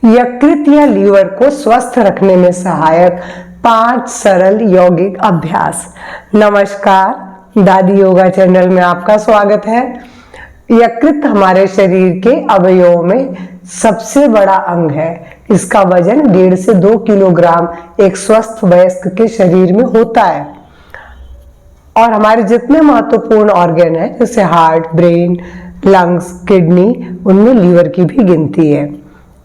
यकृत या लीवर को स्वस्थ रखने में सहायक 5 सरल यौगिक अभ्यास। नमस्कार, दादी योगा चैनल में आपका स्वागत है। यकृत हमारे शरीर के अवयवों में सबसे बड़ा अंग है। इसका वजन 1.5 से 2 किलोग्राम एक स्वस्थ वयस्क के शरीर में होता है। और हमारे जितने महत्वपूर्ण ऑर्गन है जैसे हार्ट, ब्रेन, लंग्स, किडनी, उनमें लीवर की भी गिनती है,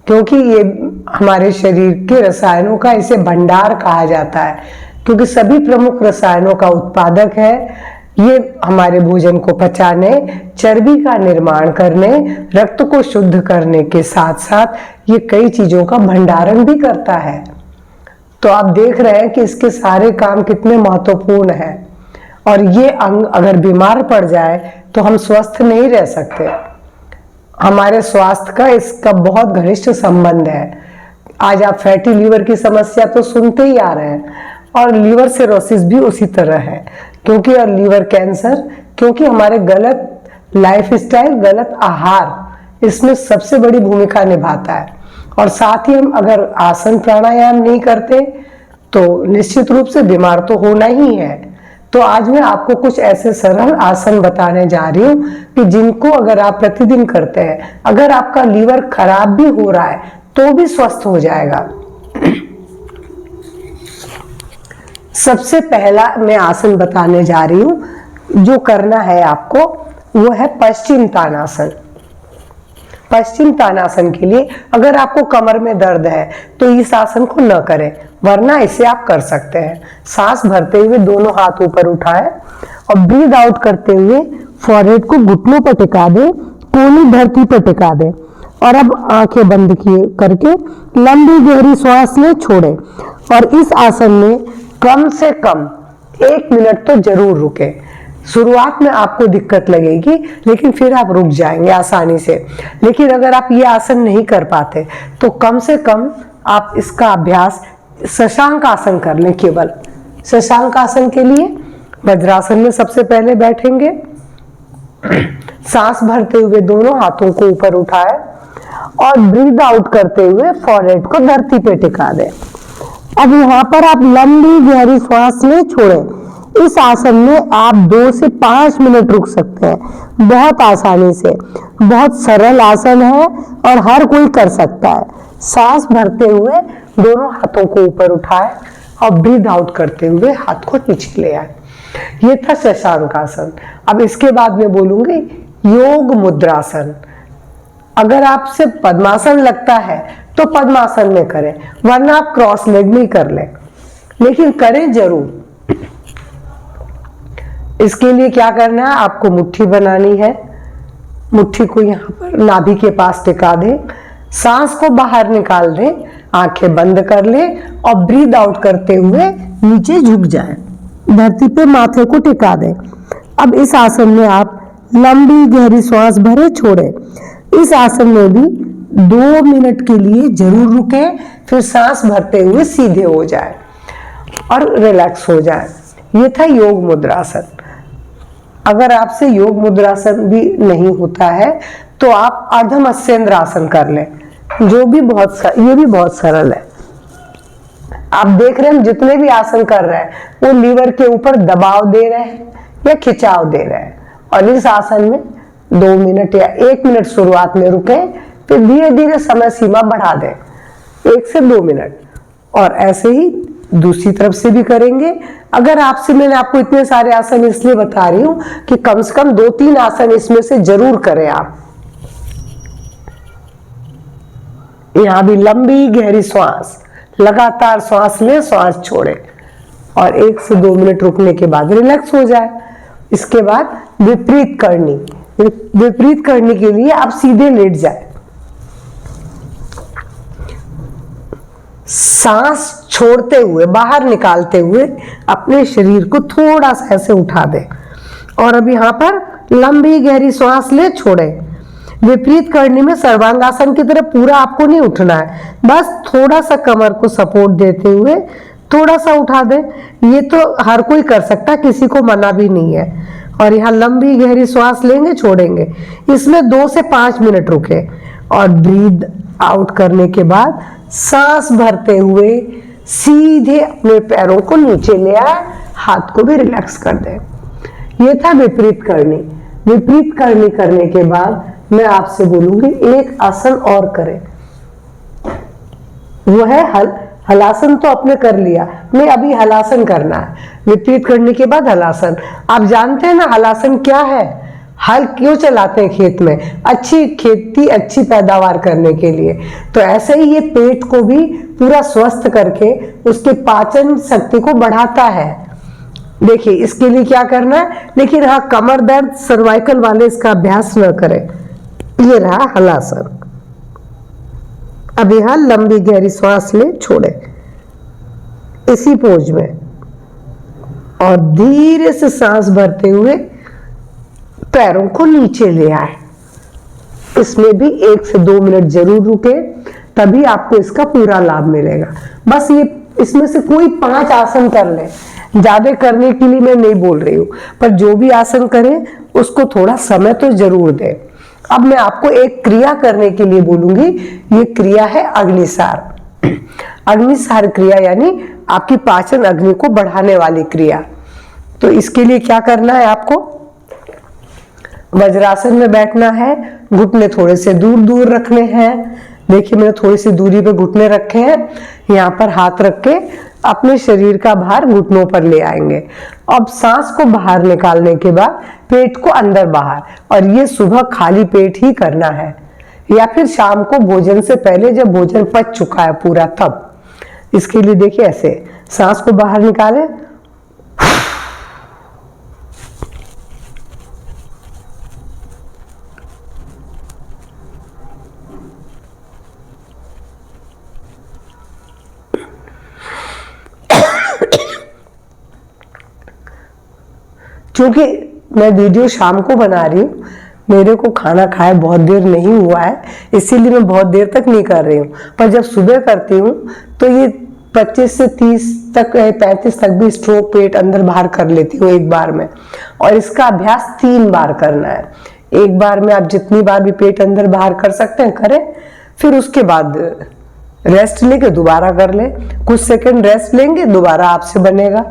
क्योंकि ये हमारे शरीर के रसायनों का इसे भंडार कहा जाता है, क्योंकि सभी प्रमुख रसायनों का उत्पादक है। ये हमारे भोजन को पचाने, चर्बी का निर्माण करने, रक्त को शुद्ध करने के साथ साथ ये कई चीजों का भंडारण भी करता है। तो आप देख रहे हैं कि इसके सारे काम कितने महत्वपूर्ण हैं। और ये अंग अगर बीमार पड़ जाए तो हम स्वस्थ नहीं रह सकते। हमारे स्वास्थ्य का इसका बहुत घनिष्ठ संबंध है। आज आप फैटी लीवर की समस्या तो सुनते ही आ रहे हैं, और लीवर सिरोसिस भी उसी तरह है, क्योंकि और लीवर कैंसर, क्योंकि हमारे गलत लाइफस्टाइल, गलत आहार इसमें सबसे बड़ी भूमिका निभाता है। और साथ ही हम अगर आसन प्राणायाम नहीं करते तो निश्चित रूप से बीमार तो होना ही है। तो आज मैं आपको कुछ ऐसे सरल आसन बताने जा रही हूँ कि जिनको अगर आप प्रतिदिन करते हैं, अगर आपका लीवर खराब भी हो रहा है तो भी स्वस्थ हो जाएगा। सबसे पहला मैं आसन बताने जा रही हूँ, जो करना है आपको वो है पश्चिम तानासन। पश्चिम तानासन के लिए अगर आपको कमर में दर्द है तो इस आसन को न करें, वरना इसे आप कर सकते हैं। सांस भरते हुए दोनों हाथ ऊपर उठाएं और ब्रीद आउट करते हुए फॉरहेड को घुटनों पर टिका दें, कोहनी धरती पर टिका दें। और अब आंखें बंद किए करके लंबी गहरी सांस लें, छोड़ें। और इस आसन में कम से कम 1 मिनट तो जरूर रुके। शुरुआत में आपको दिक्कत लगेगी, लेकिन फिर आप रुक जाएंगे आसानी से। लेकिन अगर आप ये आसन नहीं कर पाते तो कम से कम आप इसका अभ्यास शशांक आसन कर लें। केवल शशांक आसन के लिए वज्रासन में सबसे पहले बैठेंगे, सांस भरते हुए दोनों हाथों को ऊपर उठाएं और ब्रीद आउट करते हुए फॉरहेड को धरती पे टिका दें। अब यहाँ पर आप लंबी गहरी सांस लें, छोड़ें। इस आसन में आप 2 से 5 मिनट रुक सकते हैं, बहुत आसानी से। बहुत सरल आसन है और हर कोई कर सकता है। सांस भरते हुए दोनों हाथों को ऊपर उठाएं और ब्रीद आउट करते हुए हाथ को नीचे ले आए। ये था शशांक आसन। अब इसके बाद मैं बोलूंगी योग मुद्रासन। अगर आपसे पद्मासन लगता है तो पद्मासन में करें, वरना आप क्रॉस लेग में कर लें, लेकिन करें जरूर। इसके लिए क्या करना है, आपको मुट्ठी बनानी है। मुट्ठी को यहाँ पर नाभि के पास टिका दें, सांस को बाहर निकाल दें, आंखें बंद कर लें और ब्रीद आउट करते हुए नीचे झुक जाएं। धरती पे माथे को टिका दें। अब इस आसन में आप लंबी गहरी सांस भरें, छोड़ें। इस आसन में भी 2 मिनट के लिए जरूर रुकें, फिर सांस भरते हुए सीधे हो जाएं और रिलैक्स हो जाएं। ये था योग मुद्रासन। अगर आपसे योग मुद्रासन भी नहीं होता है तो आप अर्धमत्स्येंद्र आसन कर लें, जो भी ये भी बहुत सरल है। आप देख रहे हैं जितने भी आसन कर रहे हैं वो लीवर के ऊपर दबाव दे रहे हैं या खिंचाव दे रहे हैं। और इस आसन में 2 मिनट या 1 मिनट शुरुआत में रुकें, फिर धीरे धीरे समय सीमा बढ़ा दें, 1 से 2 मिनट। और ऐसे ही दूसरी तरफ से भी करेंगे। अगर आपसे मैंने आपको इतने सारे आसन इसलिए बता रही हूं कि कम से कम 2-3 आसन इसमें से जरूर करें आप। यहां भी लंबी गहरी सांस, लगातार सांस लें, सांस छोड़ें और 1 से 2 मिनट रुकने के बाद रिलैक्स हो जाए। इसके बाद विपरीत करनी। विपरीत करने के लिए आप सीधे लेट जाए, सांस छोड़ते हुए, बाहर निकालते हुए अपने शरीर को थोड़ा सा ऐसे उठा दें। और अब यहाँ पर लंबी गहरी सांस ले, छोड़ें। विपरीत करने में सर्वांगासन की तरह पूरा आपको नहीं उठना है, बस थोड़ा सा कमर को सपोर्ट देते हुए थोड़ा सा उठा दें। ये तो हर कोई कर सकता, किसी को मना भी नहीं है। और यहाँ लंबी गहरी सांस लेंगे, छोड़ेंगे। इसमें 2 से 5 मिनट रुके और ब्रीद आउट करने के बाद सांस भरते हुए सीधे अपने पैरों को नीचे ले आए, हाथ को भी रिलैक्स कर दें। ये था विपरीत करनी। विपरीत करनी करने के बाद मैं आपसे बोलूंगी एक आसन और करें, वो है हलासन। तो आपने कर लिया, नहीं अभी हलासन करना है। विपरीत करने के बाद हलासन। आप जानते हैं ना हलासन क्या है? हल क्यों चलाते हैं खेत में? अच्छी खेती, अच्छी पैदावार करने के लिए। तो ऐसे ही ये पेट को भी पूरा स्वस्थ करके उसके पाचन शक्ति को बढ़ाता है। देखिए इसके लिए क्या करना है, लेकिन हाँ कमर दर्द, सर्वाइकल वाले इसका अभ्यास न करें। ये रहा हलासन। अब यहां लंबी गहरी श्वास ले, छोड़े इसी पोज में, और धीरे से सांस भरते हुए पैरों को नीचे ले आए। इसमें भी 1 से 2 मिनट जरूर रुके, तभी आपको इसका पूरा लाभ मिलेगा। बस ये इसमें से कोई 5 आसन कर ले, ज्यादा करने के लिए मैं नहीं बोल रही हूं, पर जो भी आसन करें उसको थोड़ा समय तो जरूर दें। अब मैं आपको एक क्रिया करने के लिए बोलूंगी। ये क्रिया है अग्निसार। अग्निसार क्रिया यानी आपकी पाचन अग्नि को बढ़ाने वाली क्रिया। तो इसके लिए क्या करना है, आपको वज्रासन में बैठना है। घुटने थोड़े से दूर दूर रखने हैं। देखिए मैंने थोड़ी सी दूरी पे घुटने रखे हैं। यहाँ पर हाथ रख के अपने शरीर का भार घुटनों पर ले आएंगे। अब सांस को बाहर निकालने के बाद पेट को अंदर बाहर, और ये सुबह खाली पेट ही करना है, या फिर शाम को भोजन से पहले जब भोजन पच चुका है पूरा तब। इसके लिए देखिए ऐसे सांस को बाहर निकालें, क्योंकि मैं वीडियो शाम को बना रही हूँ, मेरे को खाना खाए बहुत देर नहीं हुआ है, इसीलिए मैं बहुत देर तक नहीं कर रही हूँ। पर जब सुबह करती हूँ तो ये 25 से 30 तक 35 तक भी स्ट्रोक पेट अंदर बाहर कर लेती हूँ एक बार में। और इसका अभ्यास 3 बार करना है। एक बार में आप जितनी बार भी पेट अंदर बाहर कर सकते हैं करें, फिर उसके बाद रेस्ट लेके दोबारा कर ले, कुछ सेकंड रेस्ट लेंगे, दोबारा आपसे बनेगा।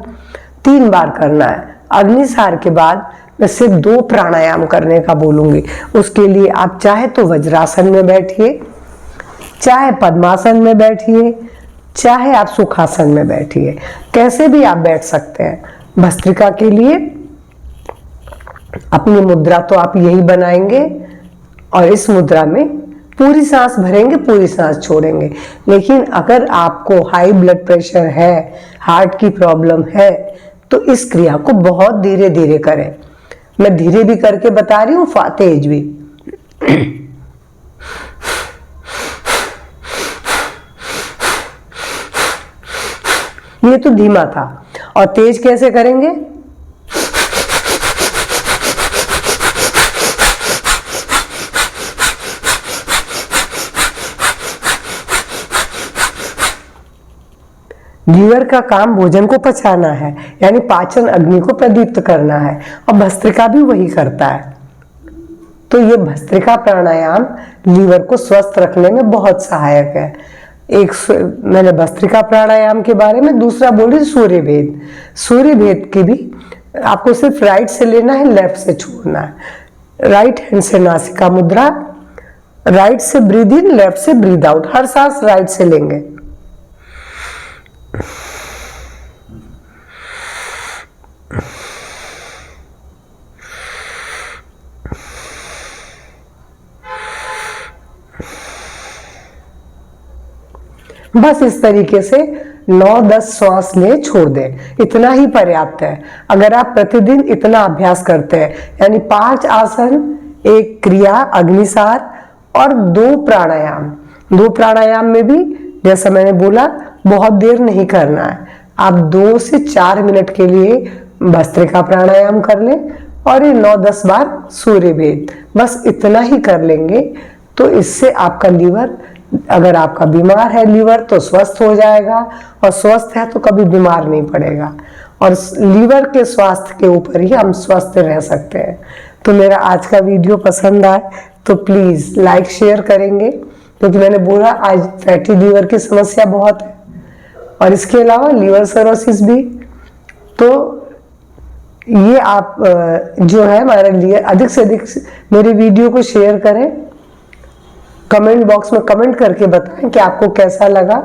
3 बार करना है। अग्निसार के बाद मैं सिर्फ 2 प्राणायाम करने का बोलूंगी। उसके लिए आप चाहे तो वज्रासन में बैठिए, चाहे पद्मासन में बैठिए, चाहे आप सुखासन में बैठिए, कैसे भी आप बैठ सकते हैं। भस्त्रिका के लिए अपनी मुद्रा तो आप यही बनाएंगे, और इस मुद्रा में पूरी सांस भरेंगे, पूरी सांस छोड़ेंगे। लेकिन अगर आपको हाई ब्लड प्रेशर है, हार्ट की प्रॉब्लम है, तो इस क्रिया को बहुत धीरे धीरे करें। मैं धीरे भी करके बता रही हूँ, तेज भी। ये तो धीमा था, और तेज कैसे करेंगे? लीवर का काम भोजन को पचाना है, यानी पाचन अग्नि को प्रदीप्त करना है, और भस्त्रिका भी वही करता है। तो ये भस्त्रिका प्राणायाम लीवर को स्वस्थ रखने में बहुत सहायक है। एक मैंने भस्त्रिका प्राणायाम के बारे में, दूसरा बोली सूर्य भेद। सूर्य भेद की भी आपको सिर्फ राइट से लेना है, लेफ्ट से छोड़ना है। राइट हैंड से नासिका मुद्रा, राइट से ब्रीद इन, लेफ्ट से ब्रीद आउट। हर सांस राइट से लेंगे। बस इस तरीके से 9-10 श्वास ले, छोड़ दें, इतना ही पर्याप्त है। अगर आप प्रतिदिन इतना अभ्यास करते हैं, यानी 5 आसन, 1 क्रिया अग्निसार और 2 प्राणायाम। 2 प्राणायाम में भी जैसा मैंने बोला बहुत देर नहीं करना है। आप 2 से 4 मिनट के लिए भस्त्रिका प्राणायाम कर लें, और ये 9-10 बार सूर्य भेद, बस इतना ही कर लेंगे। तो इससे आपका लीवर, अगर आपका बीमार है लीवर, तो स्वस्थ हो जाएगा, और स्वस्थ है तो कभी बीमार नहीं पड़ेगा। और लीवर के स्वास्थ्य के ऊपर ही हम स्वस्थ रह सकते हैं। तो मेरा आज का वीडियो पसंद आए तो प्लीज़ लाइक शेयर करेंगे, क्योंकि मैंने बोला आज फैटी लीवर की समस्या बहुत है और इसके अलावा लीवर सर्रोसिस भी। तो ये आप जो है हमारे लिए अधिक से अधिक मेरे वीडियो को शेयर करें, कमेंट बॉक्स में कमेंट करके बताएं कि आपको कैसा लगा,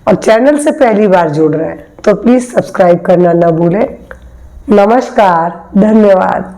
और चैनल से पहली बार जुड़ रहे हैं तो प्लीज़ सब्सक्राइब करना ना भूलें। नमस्कार, धन्यवाद।